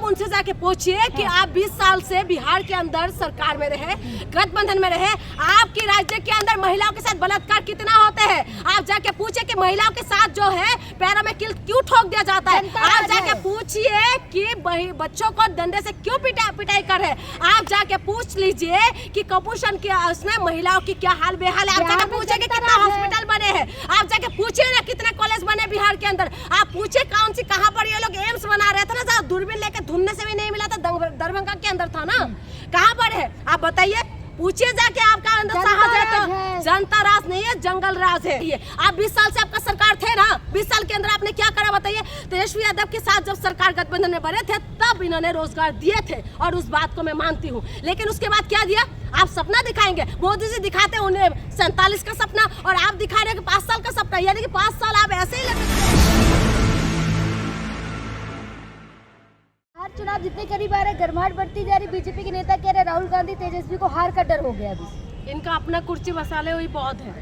उनसे जाके पूछिए कि आप 20 साल से बिहार के अंदर सरकार में रहे, गठबंधन में रहे, आपकी राज्य के अंदर महिलाओं के साथ बलात्कार कितना होते हैं। आप जाके पूछिए कि महिलाओं के साथ जो है पैरों में क्यों ठोक दिया जाता है। आप जाके पूछिए कि बच्चों को डंडे से क्यों पिटाई कर रहे हैं। आप जाके पूछ लीजिए कि कुपोषण के उसमें महिलाओं की क्या हाल बेहाल है। आप जाके पूछिए कि कितना हॉस्पिटल बने हैं। आप जाके पूछिए ना कितने कॉलेज बने बिहार के अंदर। आप पूछिए कौन सी कहाँ पर ये लोग एम्स बना रहे थे ना, दूरबीन लेके ढूंढने से भी नहीं मिला था, दरभंगा के अंदर था ना, कहाँ पर है आप बताइए। पूछिए जाके आपका अंदर साहस है तो जनता राज नहीं है, जंगल राज है। आप 20 साल से आपका सरकार थे ना, 20 साल के अंदर आपने क्या करा बताइए। तेजस्वी यादव के साथ जब सरकार गठबंधन में बने थे तब इन्होंने रोजगार दिए थे और उस बात को मैं मानती हूँ, लेकिन उसके बाद क्या दिया। आप सपना दिखाएंगे, मोदी जी दिखाते हैं उन्हें 47 का सपना और आप दिखा रहे हैं 5 साल का सपना, यानी कि 5 साल आप ऐसे ही चुनाव जितने करीब आ रहे गर्माहट बढ़ती जा रही। बीजेपी के नेता कह रहे राहुल गांधी तेजस्वी को हार का डर हो गया अभी। इनका अपना कुर्सी मसाले हुई बहुत है,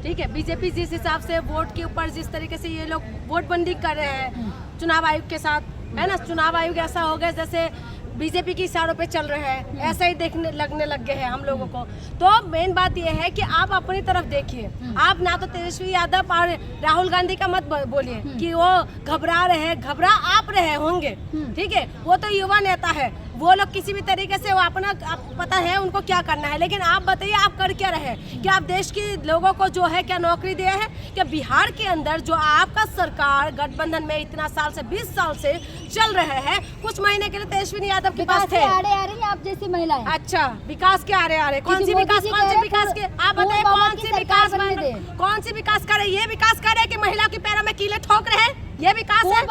ठीक है। बीजेपी जिस हिसाब से वोट के ऊपर जिस तरीके से ये लोग वोट बंदी कर रहे हैं चुनाव आयोग के साथ, है ना, चुनाव आयोग ऐसा हो गया जैसे बीजेपी की इशारों पे चल रहे हैं, ऐसा ही देखने लगने लग गए हैं हम लोगों को। तो मेन बात यह है कि आप अपनी तरफ देखिए। आप ना तो तेजस्वी यादव और राहुल गांधी का मत बोलिए कि वो घबरा रहे हैं, घबरा आप रहे होंगे, ठीक है। वो तो युवा नेता है, वो लोग किसी भी तरीके से वो अपना पता है उनको क्या करना है, लेकिन आप बताइए आप कर क्या रहे। क्या आप देश के लोगों को जो है क्या नौकरी दिया है। क्या बिहार के अंदर जो आपका सरकार गठबंधन में इतना साल से 20 साल से चल रहे हैं, कुछ महीने के लिए तेजस्वी यादव के पास थे। आ रही है आप जैसी महिलाएं। अच्छा, विकास के आ रहे कौन सी विकास के आप बताइए, कौन सी विकास करे। ये विकास करे कि महिला के पैरों में कीले ठोक रहे हैं, ये विकास है।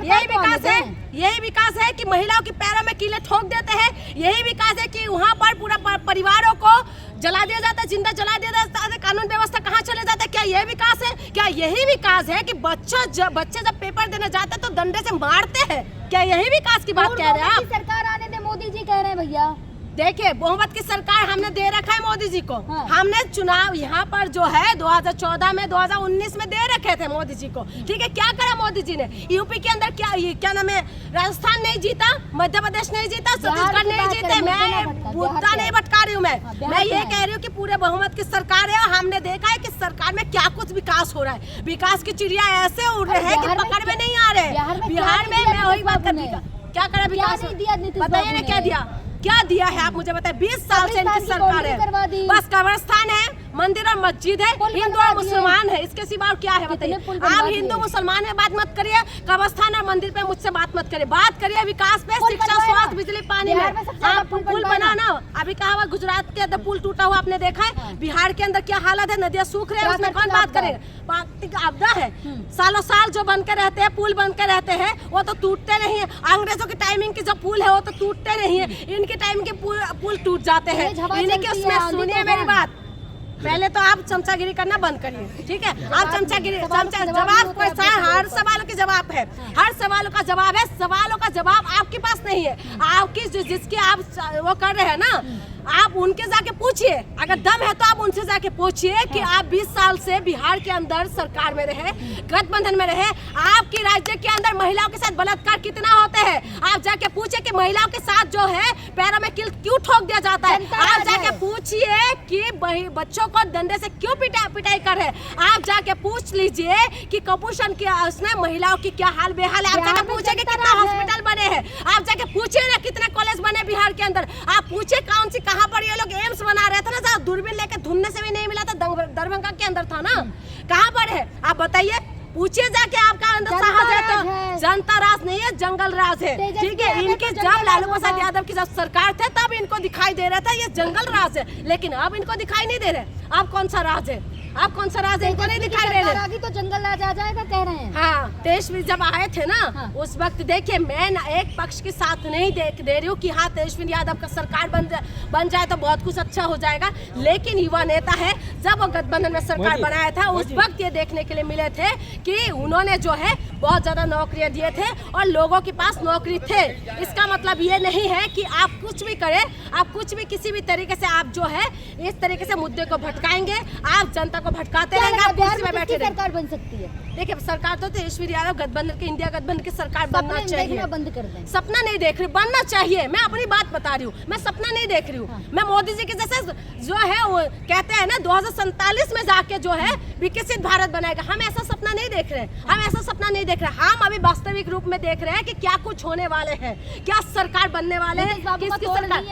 यही विकास है, यही विकास है कि महिलाओं के पैरों में कीले ठोक देते हैं। यही विकास है कि वहाँ पर पूरा परिवारों को जला दिया जाता है, जिंदा जला दिया जाता है, कानून व्यवस्था कहाँ चले जाते हैं। क्या यह विकास है। क्या यही विकास है कि बच्चे जब पेपर देने जाते हैं तो डंडे से मारते हैं। क्या यही विकास की बात कह रहे हैं आप। सरकार आने दे, मोदी जी कह रहे हैं भैया। देखिए बहुमत की सरकार हमने दे रखा है मोदी जी को। हमने चुनाव यहाँ पर जो है 2014 में 2019 में दे रखे थे मोदी जी को, ठीक है। क्या करा मोदी जी ने। यूपी के अंदर क्या नाम है, राजस्थान नहीं जीता, मध्य प्रदेश नहीं जीता, छत्तीसगढ़ नहीं जीते। मैं मुद्दा नहीं भटका रही हूँ, मैं ये कह रही हूँ कि पूरे बहुमत की सरकार है और हमने देखा है कि सरकार में क्या कुछ विकास हो रहा है। विकास की चिड़िया ऐसे उड़ रहे हैं कि पकड़ में नहीं आ रहे। बिहार में मैं वही बात करती हूँ, क्या करा विकास, बताइए ना क्या दिया है आप मुझे बताएं। 20 साल से इनकी सरकार है, बस कब्रिस्तान है, मंदिर और मस्जिद है, हिंदू और मुसलमान है, इसके सिवा क्या है बताइए। आप हिंदू मुसलमान में बात मत करिए, कब्रिस्तान और मंदिर पे मुझसे बात मत करिए। बात करिए विकास पे, शिक्षा, स्वास्थ्य, बिजली, पानी में। आप पुल बनाना, अभी कहा हुआ गुजरात के अंदर पुल टूटा हुआ आपने देखा है। बिहार के अंदर क्या हालत है, नदियाँ सूख रही है, उसमें कौन बात करे। प्राकृतिक आपदा है, सालों साल जो बन के रहते हैं, पुल बन के रहते हैं, वो तो टूटते नहीं है। अंग्रेजों की टाइमिंग के जो पुल है वो तो टूटते नहीं है, इनके टाइम के पुल टूट जाते हैं। इन्हीं के उसमें सुनिए मेरी बात, पहले तो आप चमचागिरी करना बंद करिए, ठीक है। आप चमचागिरी जवाब कोई हर सवालों के जवाब है, हर सवालों का जवाब है। सवालों का जवाब आपके पास नहीं है, आपकी जिसके आप वो कर रहे हैं ना, आप उनके जाके पूछिए। अगर दम है तो आप उनसे जाके पूछिए कि आप 20 साल से बिहार के अंदर सरकार में रहे, गठबंधन में रहे, आपकी राज्य के अंदर महिलाओं के साथ बलात्कार कितना होते हैं। आप जाके पूछिए कि महिलाओं के साथ जो है पैरों में क्यों ठोक दिया जाता है। आप जाके पूछिए कि बच्चों को डंडे से क्यों पिटाई कर रहे हैं। आप जाके पूछ लीजिए कि कुपोषण के उसमें महिलाओं की क्या हाल बेहाल है। आप जाके पूछिए कि कितना हॉस्पिटल बने हैं। आप जाके पूछिए ना कितने कॉलेज बने बिहार के अंदर। आप पूछिए कौन सी कहाँ पर ये लोग एम्स बना रहे थे ना, दूरबीन लेके ढूंढने से भी नहीं मिला था, दरभंगा के अंदर था ना, कहाँ पर है आप बताइए। पूछिए जाके आपका अंदर साहस है तो जनता राज नहीं है, जंगल राज है, ठीक है। इनके जब लालू प्रसाद यादव की जब सरकार थे तब इनको दिखाई दे रहा था ये जंगल राज है, लेकिन अब इनको दिखाई नहीं दे रहे। अब कौन सा राज है, आप कौन सा राज है, इनको नहीं दिखाई दे रहे। तो जंगल राज आ जाएगा कह रहे हैं। हाँ, तेजस्वी जब आए थे ना उस वक्त देखिए मैं एक पक्ष के साथ नहीं दे रही हूँ कि हाँ तेजस्वी यादव का सरकार बन जाए तो बहुत कुछ अच्छा हो जाएगा, लेकिन युवा नेता है। जब वो गठबंधन में सरकार बनाया था उस वक्त ये देखने के लिए मिले थे कि उन्होंने जो है बहुत ज्यादा नौकरियां दिए थे और लोगों के पास नौकरी थे। इसका मतलब ये नहीं है कि आप कुछ भी करें, आप कुछ भी किसी भी तरीके से आप जो है इस तरीके से मुद्दे को भटकाएंगे, आप जनता को भटकाते रहेंगे, आप कुर्सी में बैठे रहेंगे। सरकार बन सकती है? देखिए सरकार तो तेजस्वी यादव गठबंधन की, इंडिया गठबंधन की सरकार बनना चाहिए। बंद कर दें। सपना नहीं देख रही, बनना चाहिए। मैं अपनी बात बता रही हूँ, मैं सपना नहीं देख रही हूँ। हाँ। मैं मोदी जी के जैसे जो है वो कहते हैं ना 2047 में जाके जो है विकसित भारत बनाएगा, हम ऐसा सपना नहीं देख रहे हैं। हम ऐसा सपना नहीं देख रहे, हम अभी वास्तविक रूप में देख रहे हैं कि क्या कुछ होने वाले हैं, क्या सरकार बनने वाले हैं, किसकी सरकार।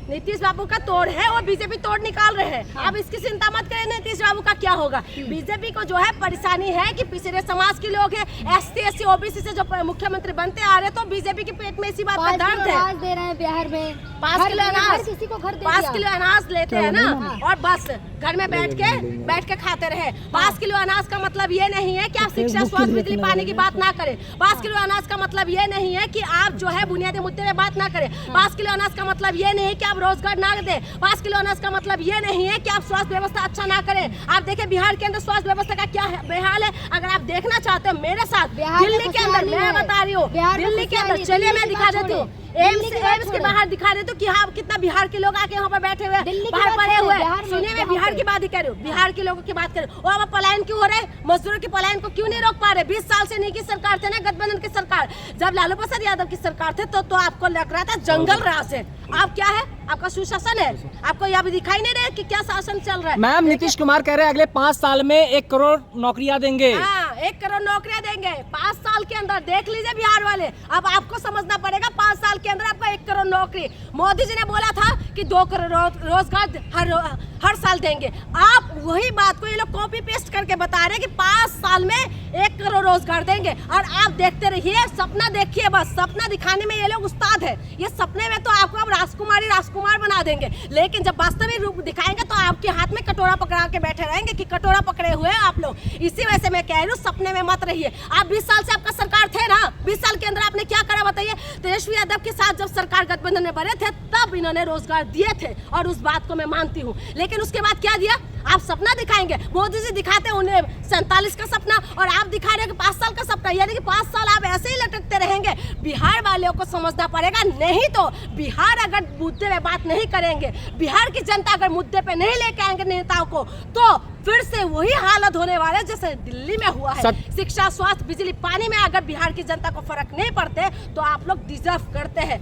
नीतीश बाबू का तोड़ है, वो बीजेपी तोड़ निकाल रहे हैं। हाँ। अब इसकी चिंता मत करें नीतीश बाबू का क्या होगा। बीजेपी को जो है परेशानी है कि पिछड़े समाज के लोग हैं, ST SC OBC से जो मुख्यमंत्री बनते आ रहे हैं, तो बीजेपी के पेट में इसी बात का दर्द है। अनाज दे रहे हैं बिहार में, 5 किलो अनाज, किसी को घर दे 5 दिया। किलो अनाज लेते हैं ना, और बस घर में बैठ के खाते रहे। 5 किलो अनाज का मतलब ये नहीं है कि आप शिक्षा, स्वास्थ्य, बिजली, पानी की बात ना करें। 5 किलो अनाज का मतलब ये नहीं है कि आप जो है बुनियादी मुद्दे पे बात ना करें। 5 किलो अनाज का मतलब ये नहीं है कि आप रोजगार ना दें। 5 किलो अनाज का मतलब ये नहीं है कि आप स्वास्थ्य व्यवस्था अच्छा ना करें। आप देखिए बिहार के अंदर स्वास्थ्य व्यवस्था का क्या बेहाल है। अगर आप देखना चाहते हो मेरे साथ दिल्ली के अंदर, मैं बता रही हूँ दिल्ली के अंदर, चलिए मैं दिखा देती हूँ। एम्स के बाहर दिखा देते कि हाँ कितना बिहार के लोग आके यहाँ पर बैठे हुए बाहर पड़े हुए। सुनिए मैं बिहार की बात ही कर रही हूँ, बिहार के लोगों की बात कर रही हूँ। अब पलायन क्यों हो रहा है, मजदूरों के पलायन को क्यों नहीं रोक पा रहे। 20 साल से नहीं की सरकार थे ना गठबंधन की सरकार, जब लालू प्रसाद यादव की सरकार थे तो आपको लग रहा था जंगल राज है। अब क्या है, आपका सुशासन है, आपको यहाँ भी दिखाई नहीं रहा कि क्या शासन चल रहा है। मैम नीतीश कुमार कह रहे हैं अगले 5 साल में 1 करोड़ नौकरियां देंगे। हाँ 1 करोड़ नौकरियां देंगे 5 साल के अंदर। देख लीजिए बिहार वाले, अब आपको समझना पड़ेगा 5 साल के अंदर आपका 1 करोड़ नौकरी। मोदी जी ने बोला था कि 2 करोड़ रोजगार हर साल देंगे। आप वही बात को ये लोग कॉपी पेस्ट करके बता रहे हैं कि 5 साल में 1 करोड़ रोजगार देंगे, और आप देखते रहिए, सपना देखिए, बस सपना दिखाने में ये लोग उस्ताद है। ये सपने में तो आपको अब राजकुमार बना देंगे, लेकिन जब वास्तविक रूप दिखाएंगे तो आपके हाथ में कटोरा पकड़ा के बैठे रहेंगे कि कटोरा पकड़े हुए हैं आप लोग। इसी वजह से मैं कह रही हूँ सपने में मत रहिए। आप 20 साल से आपका सरकार थे ना, 20 साल के अंदर आपने क्या करा बताइए। तेजस्वी यादव के साथ जब सरकार गठबंधन में बने थे तब इन्होंने रोजगार दिए थे, और उस बात को मैं मानती हूँ, लेकिन उसके बाद क्या दिया। आप सपना दिखाएंगे, मोदी जी दिखाते हैं उन्हें 47 का सपना, और आप दिखा रहे हैं कि 5 साल का सपना, यानी कि 5 साल आप ऐसे ही लटकते रहेंगे। बिहार वालों को समझना पड़ेगा, नहीं तो बिहार अगर मुद्दे पे बात नहीं करेंगे, बिहार की जनता अगर मुद्दे पे नहीं लेके आएंगे नेताओं को, तो फिर से वही हालत होने वाला है जैसे दिल्ली में हुआ है। शिक्षा, स्वास्थ्य, बिजली, पानी में अगर बिहार की जनता को फर्क नहीं पड़ते तो आप लोग डिजर्व करते हैं।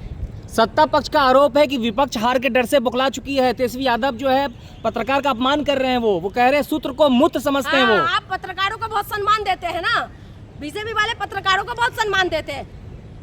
सत्ता पक्ष का आरोप है कि विपक्ष हार के डर से बौखला चुकी है। तेजस्वी यादव जो है पत्रकार का अपमान कर रहे हैं, वो कह रहे हैं सूत्र को मुक्त समझते हैं। वो आप पत्रकारों को बहुत सम्मान देते हैं ना, बीजेपी वाले पत्रकारों को बहुत सम्मान देते हैं।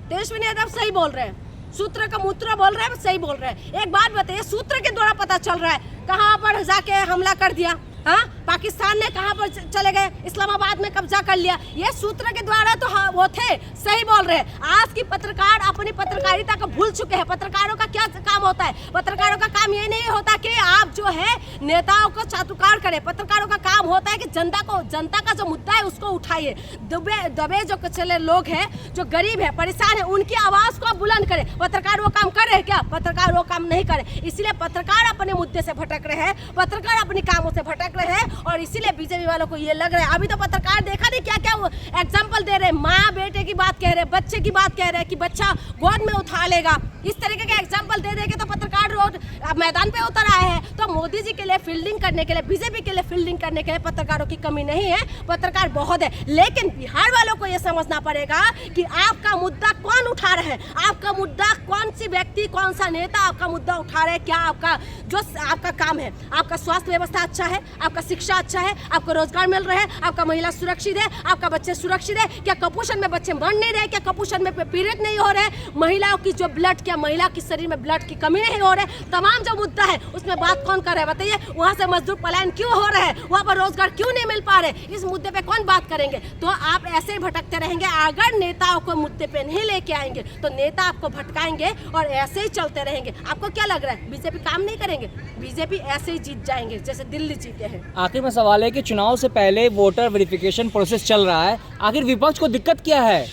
तेजस्वी यादव सही बोल रहे हैं, सूत्र का मूत्र बोल रहे हैं, सही बोल रहे हैं। एक बात बताइए, सूत्र के द्वारा पता चल रहा है कहाँ पर जाके हमला कर दिया। हाँ, पाकिस्तान ने कहाँ पर चले गए, इस्लामाबाद में कब्जा कर लिया, ये सूत्र के द्वारा तो हाँ, वो थे, सही बोल रहे हैं। आज की पत्रकार अपनी पत्रकारिता को भूल चुके हैं। पत्रकारों का क्या काम होता है, पत्रकारों का काम ये नहीं होता कि आप जो है नेताओं को चाटुकार करें। पत्रकारों का काम होता है कि जनता का जो मुद्दा है उसको उठाइए। दबे जो कचले लोग हैं, जो गरीब है, परेशान है, उनकी आवाज को आप बुलंद करें। पत्रकार वो काम कर रहे हैं क्या? पत्रकार वो काम नहीं करे, इसलिए पत्रकार अपने मुद्दे से भटक रहे हैं, पत्रकार अपने कामों से भटक रहे हैं, और इसीलिए बीजेपी वालों को ये लग रहा है। अभी तो पत्रकार देखा नहीं क्या क्या वो एग्जाम्पल दे रहे हैं, माँ बेटे की बात कह रहे हैं, बच्चे की बात कह रहे हैं कि बच्चा गोद में उठा लेगा। इस तरीके के एग्जाम्पल दे देंगे तो पत्रकार रोड मैदान पे उतर आए हैं। तो मोदी जी के लिए फील्डिंग करने के लिए, बीजेपी के लिए फील्डिंग करने के लिए पत्रकारों की कमी नहीं है, पत्रकार बहुत है। लेकिन बिहार वालों को यह समझना पड़ेगा कि आपका मुद्दा कौन उठा रहे हैं, आपका मुद्दा कौन सी व्यक्ति, कौन सा नेता आपका मुद्दा उठा रहे हैं। क्या आपका जो आपका काम है, आपका स्वास्थ्य व्यवस्था अच्छा है, आपका शिक्षा अच्छा है, आपको रोजगार मिल रहा है, आपका महिला सुरक्षित है, आपका बच्चे सुरक्षित है, क्या कुपोषण में बच्चे मर नहीं रहे, क्या कुपोषण में पीड़ित नहीं हो रहे, महिलाओं की जो ब्लड, क्या महिला की शरीर में ब्लड की कमी नहीं हो रही। तमाम जो मुद्दा है उसमें बात कौन कर रहा है बताइए। वहाँ से मजदूर पलायन क्यों हो रहा है, वहाँ पर रोजगार क्यों नहीं मिल पा रहे, इस मुद्दे पे कौन बात करेंगे। तो आप ऐसे ही भटकते रहेंगे। अगर नेताओं को मुद्दे पे नहीं लेके आएंगे तो नेता आपको भटकाएंगे और ऐसे ही चलते रहेंगे। आपको क्या लग रहा है बीजेपी काम नहीं करेंगे? बीजेपी ऐसे ही जीत जाएंगे जैसे दिल्ली जीते हैं। आखिर में सवाल है कि चुनाव से पहले वोटर वेरिफिकेशन प्रोसेस चल रहा है, आखिर विपक्ष को दिक्कत क्या है?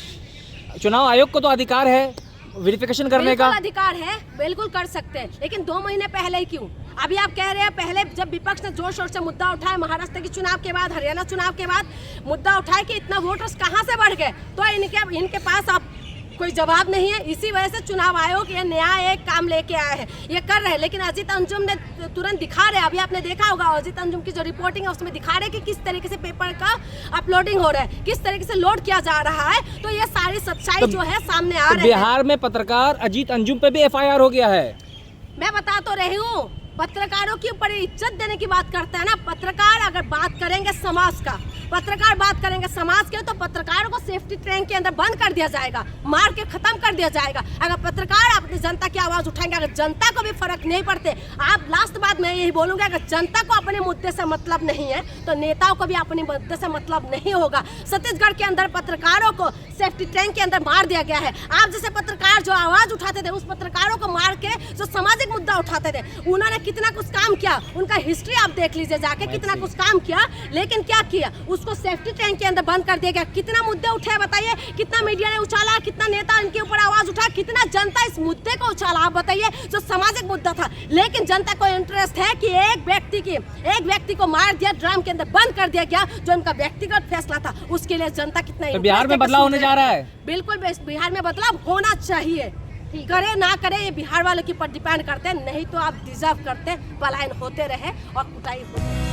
चुनाव आयोग को तो अधिकार है वेरिफिकेशन करने का, अधिकार है, बिल्कुल कर सकते हैं, लेकिन 2 महीने पहले ही क्यों? अभी आप कह रहे हैं पहले जब विपक्ष ने जोर शोर से मुद्दा उठाया महाराष्ट्र के चुनाव के बाद, हरियाणा चुनाव के बाद मुद्दा उठाया कि इतना वोटर्स कहां से बढ़ गए, तो इनके पास आप कोई जवाब नहीं है। इसी वजह से चुनाव आयोग ये नया एक काम लेके आया है, ये कर रहे हैं। लेकिन अजीत अंजुम ने तुरंत दिखा रहे, अभी आपने देखा होगा अजीत अंजुम की जो रिपोर्टिंग है उसमें दिखा रहे कि किस तरीके से पेपर का अपलोडिंग हो रहा है, किस तरीके से लोड किया जा रहा है। तो ये सारी सच्चाई जो है सामने आ रही है। बिहार में पत्रकार अजीत अंजुम पे भी FIR हो गया है। मैं बता तो रही हूँ, पत्रकारों की ऊपर इज्जत देने की बात करते हैं ना। पत्रकार अगर बात करेंगे समाज का, पत्रकार बात करेंगे समाज के, तो पत्रकारों को सेफ्टी ट्रेन के अंदर बंद कर दिया जाएगा, मार के खत्म कर दिया जाएगा। अगर पत्रकार अपनी जनता की आवाज उठाएंगे, अगर जनता को भी फर्क नहीं पड़ते, आप लास्ट बात मैं यही बोलूंगा, अगर जनता को अपने मुद्दे से मतलब नहीं है तो नेताओं को भी अपने मुद्दे से मतलब नहीं होगा। छत्तीसगढ़ के अंदर पत्रकारों को सेफ्टी ट्रेन के अंदर मार दिया गया है। आप जैसे पत्रकार जो आवाज उठाते थे, उस पत्रकारों को मार के जो सामाजिक मुद्दा उठाते थे, उन्होंने कितना कुछ काम किया, उनका हिस्ट्री आप देख लीजिए जाके, कितना कुछ काम किया। लेकिन क्या किया, उसको सेफ्टी ट्रेन के अंदर बंद कर दिया गया। कितना मुद्दे उठे बताइए, कितना मीडिया ने उछाला, कितना नेता इनके ऊपर आवाज उठा, कितना जनता इस मुद्दे को उछाला, आप बताइए, जो सामाजिक मुद्दा था। लेकिन जनता को इंटरेस्ट है कि एक व्यक्ति को मार दिया, ड्रम के अंदर बंद कर दिया गया, जो उनका व्यक्तिगत फैसला था, उसके लिए जनता कितना। तो बिहार में बदलाव होने जा रहा है। बिल्कुल बिहार में बदलाव होना चाहिए, करे ना करे ये बिहार वालों के ऊपर डिपेंड करते हैं। नहीं तो आप डिजर्व करते पलायन होते रहे और कुटाई होती।